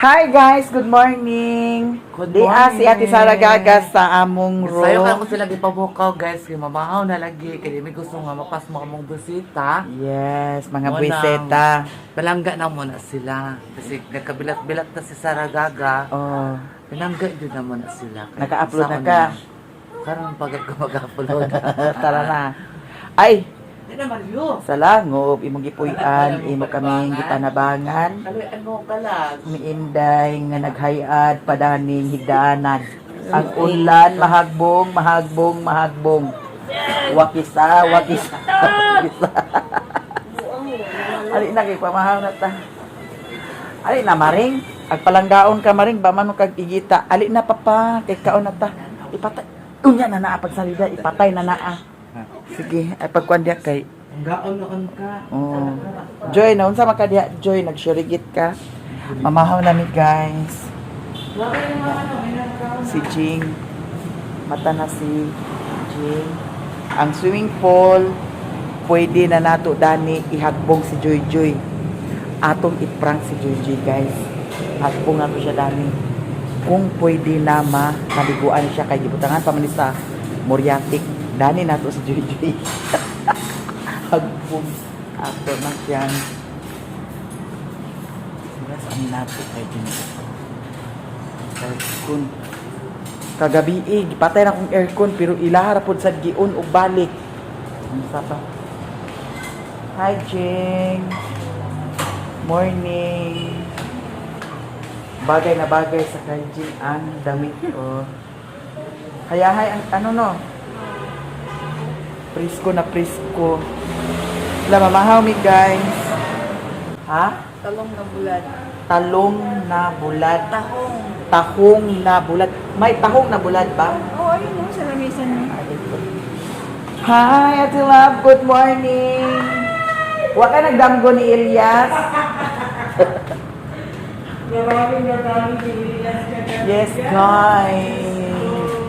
Hi guys, good morning. Good Di si Ate Sara gagas sa among Sayo ka room. mo sila gipabukaw guys, kay mamahaw na lagi, kaya may gusto nga mapas mo among busita. Yes, mga Mo buwiseta. Palangga na muna sila. Kasi nagkabilat-bilat na si Sara Gaga. Oh, Palangga din na muna sila. Kaya naka-upload na saan ka. Karon pag ko mag-upload. Tara na. Ay, Di na Mario. sa langob, imong gipuy-an, imo kaming gitanabangan. Kaluyan mo kalag. Miinday nga naghayad padaning higdaanan. Ang ulan mahagbong, mahagbong, mahagbong. Wakisa, wakisa, wakisa. Ali na kay pamahaw na ta. Ali na maring, agpalanggaon ka maring ba man kag igita. Ali na papa, kay kaon na ta. Ipatay. Unya na naa pagsalida, ipatay na naa. Sige, ay pagkuan diya kay. Ang gaon noon ka. Oh. Joy, naunsa man ka diya? Joy, nagsurigit ka. Mamahaw na mi guys. Si Jing. Mata na si Jing. Ang swimming pool, pwede na nato dani ihagbong si Joy Joy. Atong i-prank si Joy Joy guys. Hagbong nato siya dani. Kung pwede na maliguan siya kay gibutangan pa man ni sa Moriatic. Dani nato si Joy Joy. Hagbong ato na yan. Saan nato kay Jing? Aircon. Kagabi gipatay na kong aircon pero ilahara pod sad giun og balik. Unsa pa? Hi Jing. Morning. Bagay na bagay sa kay Jing ang damit ko. Hayahay ang ano no? Presko na presko. Wala mamahaw mi guys. Ha? Talong na bulad. Talong na bulad. Tahong. Tahong na bulad. May tahong na bulad ba? Oo, ayun mo, sa lamisan mo. Hi, Ate Love. Good morning. Huwag ka nagdamgo ni Elias. Yes, guys.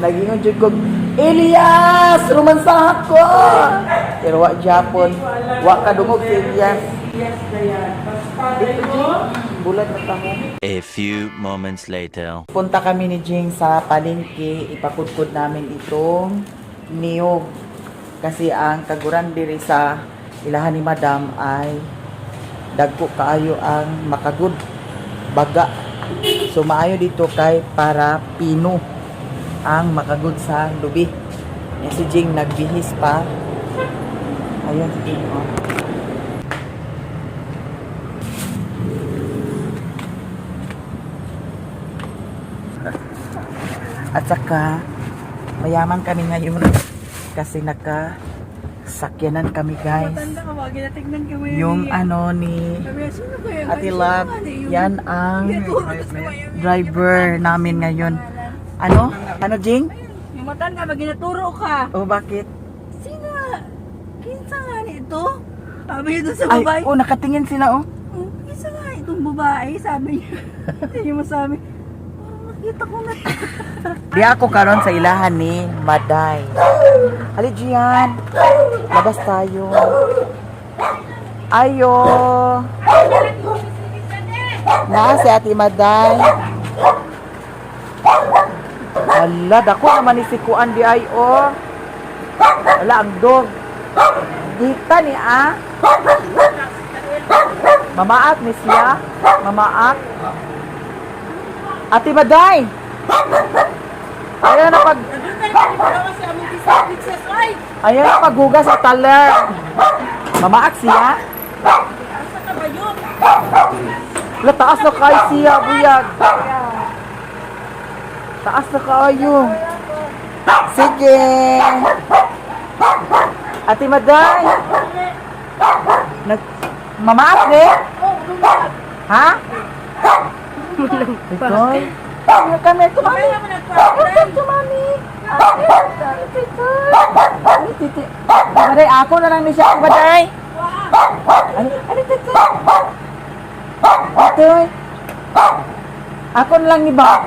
Naging jud ko, Elias! Rumansahan ko! Pero wak Japon. Wak ka dungog si Elias. Dito, Jing. Bulad na tahong. A few moments later. Punta kami ni Jing sa palengke, ipakudkod namin itong niyog. Kasi ang kaguran diri sa ilahan ni Madam ay dagko kaayo ang makagud baga. So maayo dito kay para pino ang makagud sa lubi. Yan si Jing nagbihis pa. Ayun si Jing. Oh. At saka, mayaman kami ngayon kasi sakyanan kami guys. Matanda ka, wag ginatignan ka mo Yung ano ni Sabi, sino ba yan? Ate Ay, Love, sino ba yun? yan ang Tinuturo ko sa Miami. driver namin ngayon. Ano? Ano Jing? Yung matanda ka, ginaturo ka. O bakit? Sino nga? Kinsa nga nito? Sabi niya doon sa Ay, babae. oh nakatingin sila oh. Kinsa nga itong babae? Sabi niya. Hindi mo sabi. Parang nakita ko na. Di ako karon sa ilahan ni Maday. Ali Gian, labas tayo. Ayo. Na si Ate Maday. Hala, dako naman ni sikuan di ay oh. Wala ang dog. Dita ni Mamaat ni siya. Mamaat. Ate Maday. Ayan na Ayan na paghugas sa taler. Mamaak siya. La taas na kayo siya, buyag. Taas na kayo. Sige. Ate Maday. Mamaak eh? Ha? Itoy. Kami, tumami. Welcome to mommy. Maday, ako na lang ni siya. Maday. Ano tito? Itoy. Ako na lang ni ba?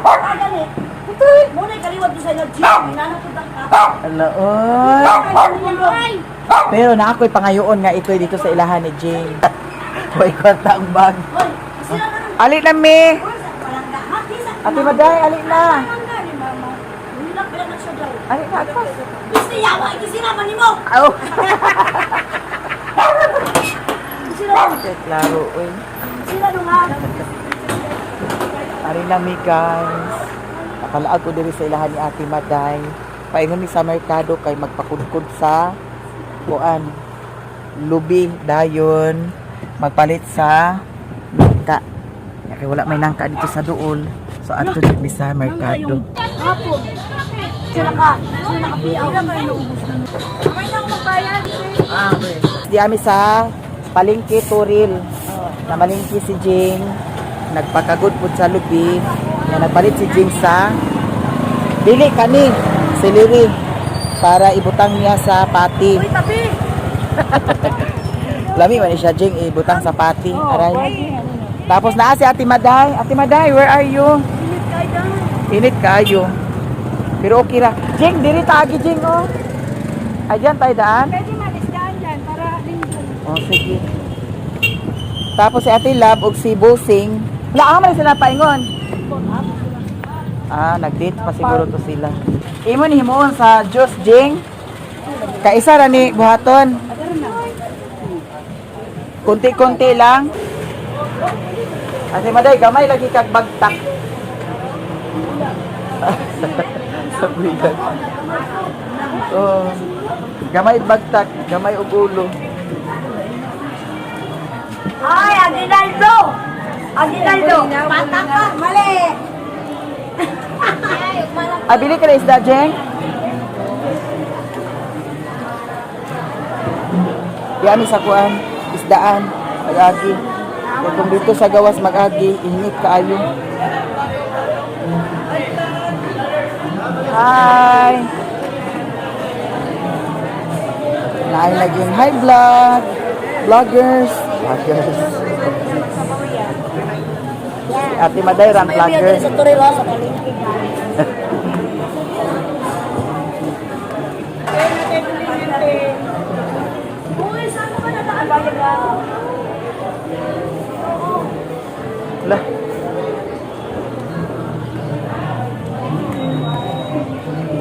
Itoy. Muna kaliwat doon sa nag-gym. Hinanapod ka. Hello, oy. Pero na ako'y pangayoon nga ito'y dito sa ilahan ni Jane. Hoy, kwarta ang bag. Ali na mi. Ate Maday, alin na. Mangga ni mama. Hilak lang na siya daw. Alin na, agpas. Gusto yawa, ikisinaman ni mo. Oh. Ikisinaman. Klaro, uy. Sila nung ha. Ari na mi guys. Nakalaag ko diri sa ilahan ni Ate Maday. Paingon mi sa merkado kay magpakudkod sa kuan. Lubi dayon magpalit sa nangka. Kaya wala may nangka dito sa duol. So ato dito sa merkado. Hapon. Sila ka. Sila nakapiyaw. Sila kayo naubos na. Okay lang magbayad. Di ami sa palengke Turil. Na malingki si Jing. Nagpakagod po sa lubi. Na nagpalit si Jing sa dili kani celery para ibutang niya sa pati. Uy, tabi. Lami man siya Jing ibutang sa pati. Oh, Aray. Tapos naa si Ate Maday. Ate Maday, where are you? Init kayo dyan. Init kayo. Pero okay ra. Jing, diri taagi Jing oh. Ayan tayo daan. Pwede malisdaan dyan para lingkong. Oh, sige. Tapos si Ate Lab ug si Bosing. Wala man sila paingon. Ah, nag-date pa siguro to sila. Imo ni himuon sa juice Jing. Kaisa ra ni buhaton. Kunti-kunti lang. Ate Maday, gamay lagi kag bagtak. Sa buwigan. Oh, gamay bagtak, gamay ug ulo. Ay, Aguinaldo! Aguinaldo! Patak ka! Mali! Ah, bili ka na isda, Jeng? Yami sa kuan, isdaan, mag-agi. Kaya kung dito sa gawas mag-agi, init kaayo. Hi! Naay naging hi vlog! Vloggers! Vloggers! Si Ate Maday ram vlogger. Sa Torilo, sa palengke. Uy, saan ka natakalaya ka? Lah.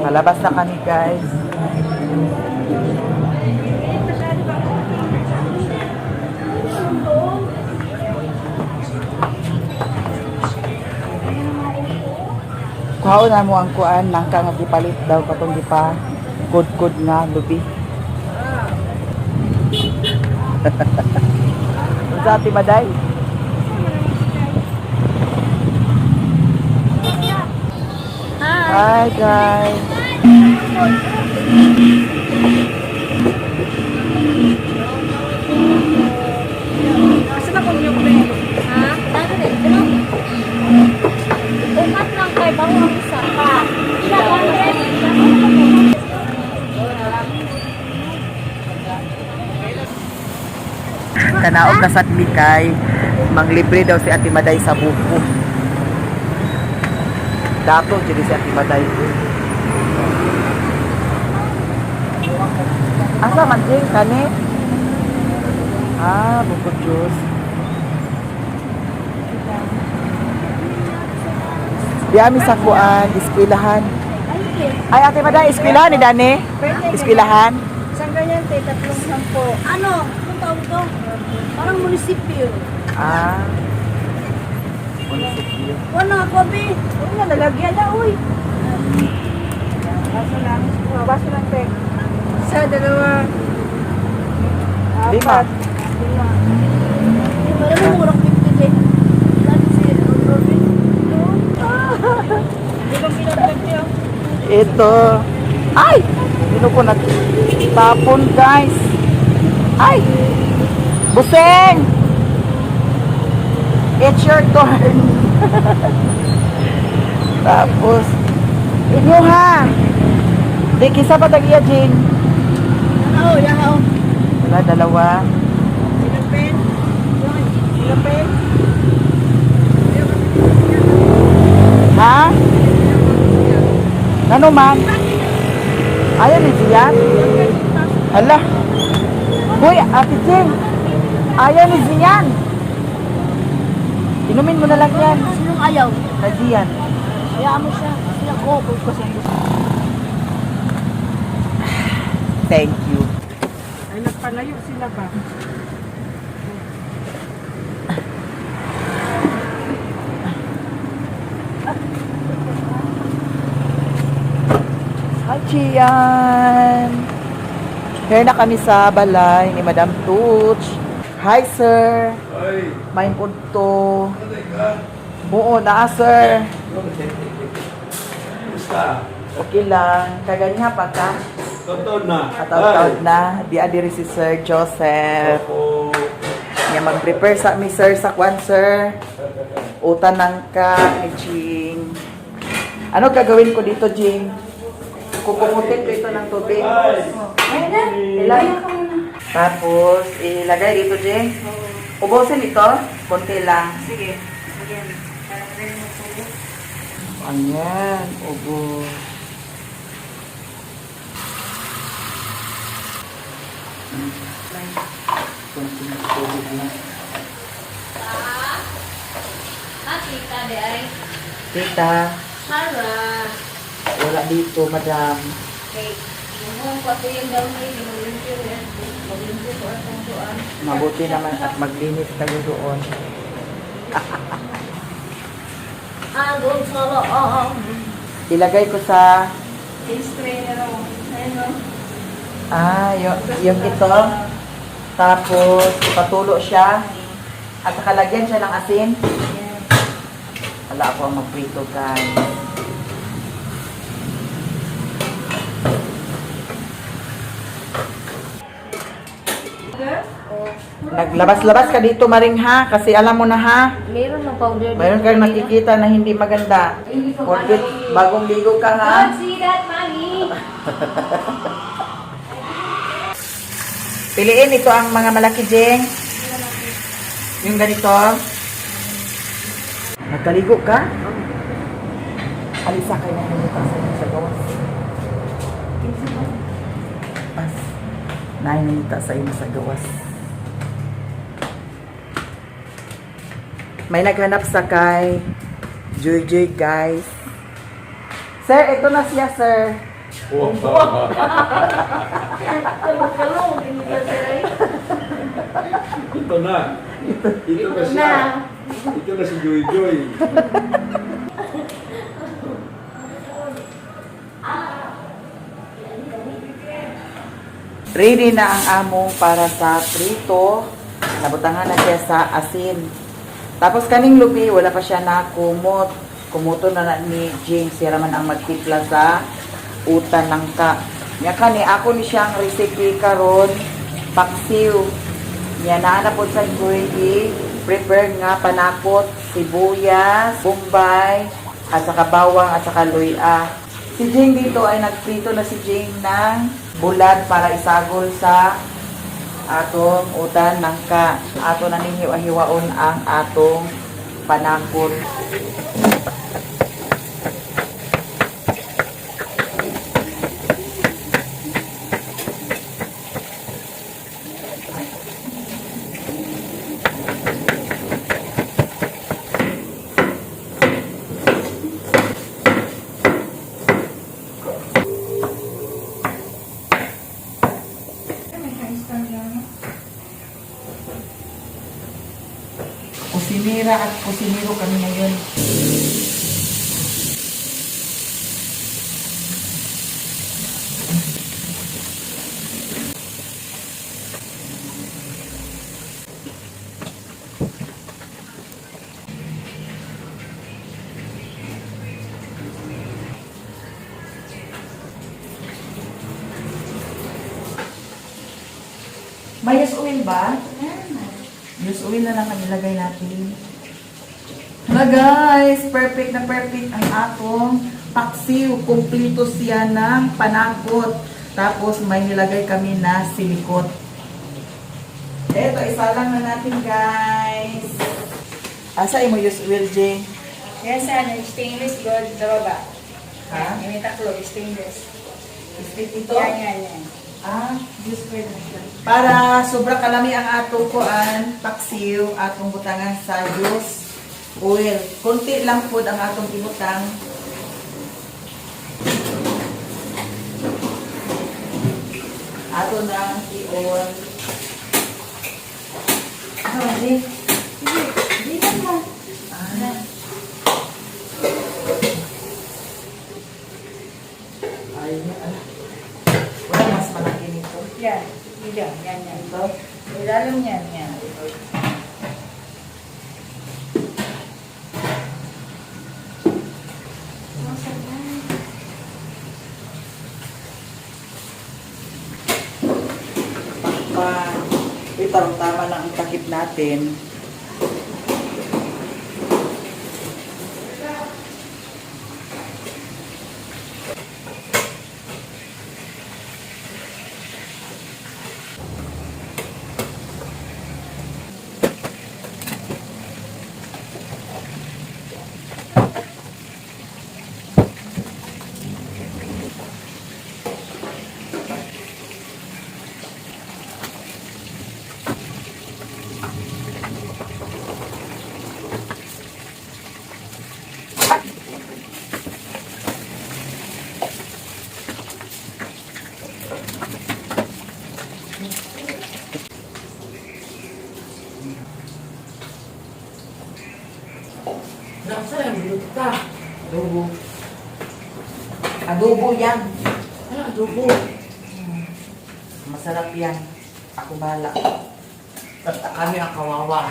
Malabas na kami guys. Kuhaon na mo ang kuan nangka nga gipalit daw katong gipa kod-kod nga lubi. Sa Ate Maday. Hi guys. Saan ako niyong be? Ha? Dano rin. Umat lang kay bago ang isa. Pa. Tanaog na sa Tlikay, manglibre daw si Ate Maday sa buko. Dato jadi si Ate Maday. Asa man Jing kani? Ah, buko juice. Diami sa kuan, iskwilahan. Ay, Ate Maday, iskwilahan ni Dani? Iskwilahan? Isang ganyan, 310. Ano? Anong tawag to? Parang munisipyo. Ah. Munisipyo. Ano, Kobe? Huwag na, nalagyan na, uy. Baso lang. Baso lang, Pek. Isa, dalawa. Lima. Lima. Parang may murang 50 din. Lagi si Robin. Di ba pinag niyo? Ito. Ay! Sino ko nagtapon, guys? Ay! Buseng! It's your turn. Tapos, inyo ha! Di, kisa pa tag-iya, Jing? Yahaw, yahaw. Wala, dalawa. Silapin. Silapin. Ha? Ano man? Ayaw ni Zian? Hala. Hoy, Ate Jing. Ayaw ni Zian. Inumin mo na lang yan. Sinong ayaw? Na Zian. Kaya mo siya. Siya ko. Kasi Thank you. ay nagpalayo sila ba? Hi, Chian! Here na kami sa balay ni Madam Tuch. Hi, sir! Ay, May punto. ano ka? Oo, naa, sir. Basta, Okay lang. Kaganyan pagka totoo na. ataw-taw na. Di adiri si Sir Joseph. Opo. Nga mag-prepare sa mi, sir, sa kwan, sir. Utan ng ka ni Jing. Ano gagawin ko dito, Jing? Kukungutin ko ito ng tubig. Ilan? Tapos, ilagay dito, Jing. Ubusin ito. Konti lang. Sige. Ayan. Ubos. Konting tubig lang. Kita deh ay. Tita, Hara. wala dito, madam. Okay. Ngomong ko ito yung daw may maglimpyo yan. Maglimpyo ko ang tuan. Mabuti naman at maglinis kayo doon. Doon sa loob. Ilagay ko sa, Instrainer ako. Ayun o. yung ito. Tapos, ipatulo siya. At saka lagyan siya ng asin. Wala ako ang magprito, guys. Naglabas-labas ka dito, Maring, ha? Kasi alam mo na, ha? Meron ng powder. Mayroon kang nakikita na hindi maganda. Porkit bagong ligo ka, ha? Don't see that, mommy. Piliin ito ang mga malaki, Jeng. Yung ganito. Nagkaligo ka? Alisa kayo na hinita sa inyo sa gawas. Pas. Nahinita sa inyo sa gawas. May naghanap sa kay Joy, guys. Sir, ito na siya, sir. Ito na. Ito na siya. Ito na si Joy Joy. Ready na ang among para sa prito. Nabutangan na siya sa asin. Tapos kaning lubi, wala pa siya na kumot. Kumuto na ni James. Siya naman ang magtipla sa utan ng ka. Nga kani, ako ni siyang recipe karon paksiw. Nga naanapod sa gulay, prepare nga panakot, sibuyas, bombay, at saka bawang, at saka luya. Si Jing dito ay nagprito na si Jing ng bulad para isagol sa atong utan ng ka. Ato na ning hiwa-hiwaon ang atong panakot. Kusinira at kusiniro kami ngayon. May use oil ba? Use oil na lang ang ilagay natin. Hala guys, perfect na perfect ang atong paksiw. Kumplito siya ng panakot. Tapos may nilagay kami na silikot. Eto, isa lang na natin guys. Asa imo use oil, Jing? Yan sana, stainless gold sa baba. Ha? Yung taklo, stainless. Stick ito? Yan. Ah, use oil na siya. Para sobrang kalami ang atong kuan, paksiw, atong butangan sa use oil. Kunti lang po ang atong ibutang Ato na i-on. Sige. Sige na mo. Ay, wala mas malaki nito. Yan. Yan. Ito. Ilalim yan. Yan. Pa. Ito, tama na ang takip natin. Nasa yung bilog ka. Adobo. Adobo yan. Ano, adobo? Masarap yan. Ako bahala. Kami ang kawawa.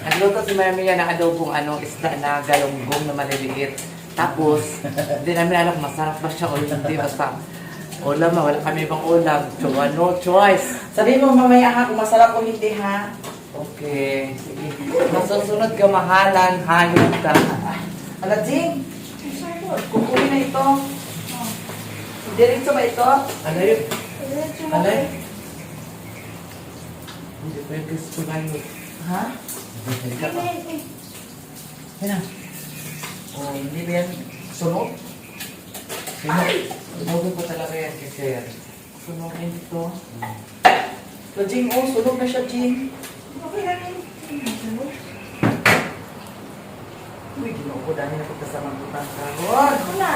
Nagluto si Mami yan ng adobong isda na galunggong na maliliit. Tapos, hindi namin alam kung masarap ba siya o hindi. Basta, ulam wala kami ibang ulam. No choice. Sabihin mo mamaya ha kung masarap o hindi ha. Okay. Sige. Masusunod ka mahalan, hayop ka. Ala, Jing. Kukunin na ito. Diretso ba ito? Ano yun? Ano yun? Hindi pa yung gusto na yun. Ha? Hindi ka pa. Yan na. Oh, hindi ba yan sunog? Sunog pa talaga yan kasi yan. Sunogin ito. So, Jing, oh, sunog na siya, Jing. Okay lang yun. Uy, ginoo ko, dahil na pagkasamang butang karon. Wala.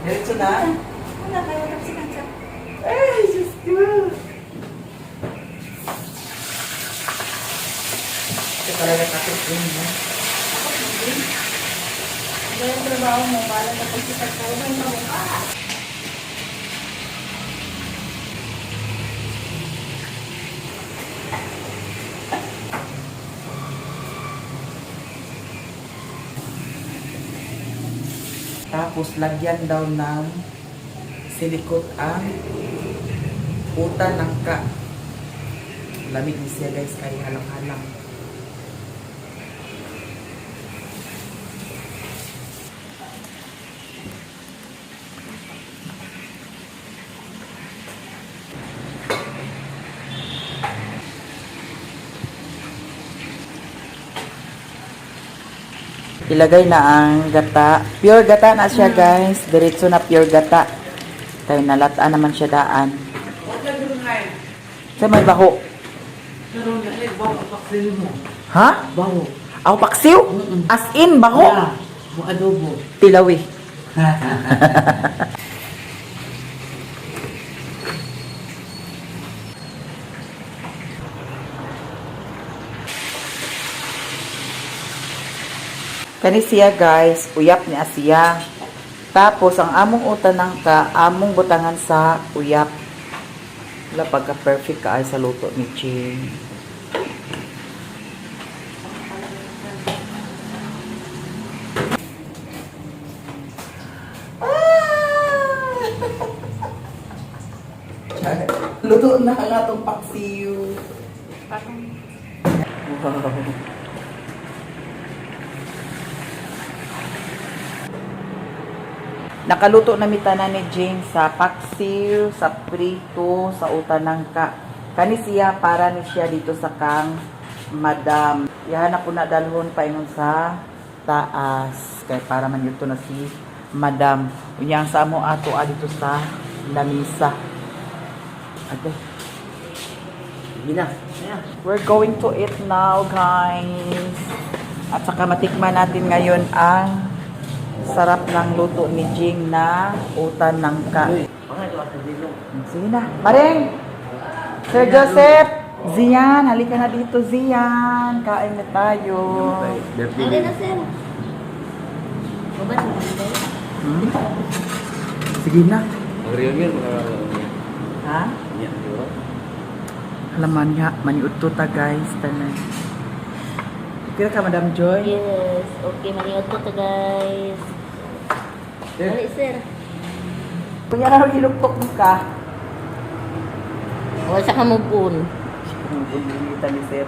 Diretso na. Wala kayo tapsikan sa... Ay, Diyos ko. Ito talaga kapit yun, no? Wala yung trabaho mo. Wala na pagsikat kayo. May mawaka. Tapos, lagyan daw ng silikot ang uta ng ka. Lamig ni siya, guys, kay halang-halang. Ilagay na ang gata. Pure gata na siya, guys. Diretso na pure gata. Kaya nalataan naman siya daan. Huwag ka doon ngayon. Sa may baho. Pero nahig ba ang paksil mo? Ha? Baho. Aw, paksiw? As in, baho? Yeah. Mo adobo. Tilawi. Kani siya, guys, uyap ni Asiya. Tapos ang among utanang ka, among butangan sa uyap. Wala pagka perfect ka ay sa luto ni Ching. Luto na ang atong paksiw. Wow. Nakaluto na mitanan ni Jing sa paksiw, sa prito, sa utanangka. Kani siya para ni siya dito sa kang madam. Yahan ako na dalhon pa ingon sa taas. Kaya para man yuto na si madam. Unyang sa amo ato dito sa lamisa. Ate. Sige na. We're going to eat now, guys. At saka matikman natin ngayon ang sarap ng luto ni Jing na utan ng ka. Sige na. Maring! Sir Joseph! Zian, halika na dito, Zian. Kain na tayo. Alin na, sir? Baba na ba? Hmm? Sige na. Ang real meal, mga... Ha? Yan, di ba? Alaman nga, maniud to ta guys. Tanan. Kira ka, Madam Joy? Yes. Okay, maliot ko to, guys. Dali, sir. Kunya na iluktok mo ka. Wala sa kamupon. Ang bunita ni Sir.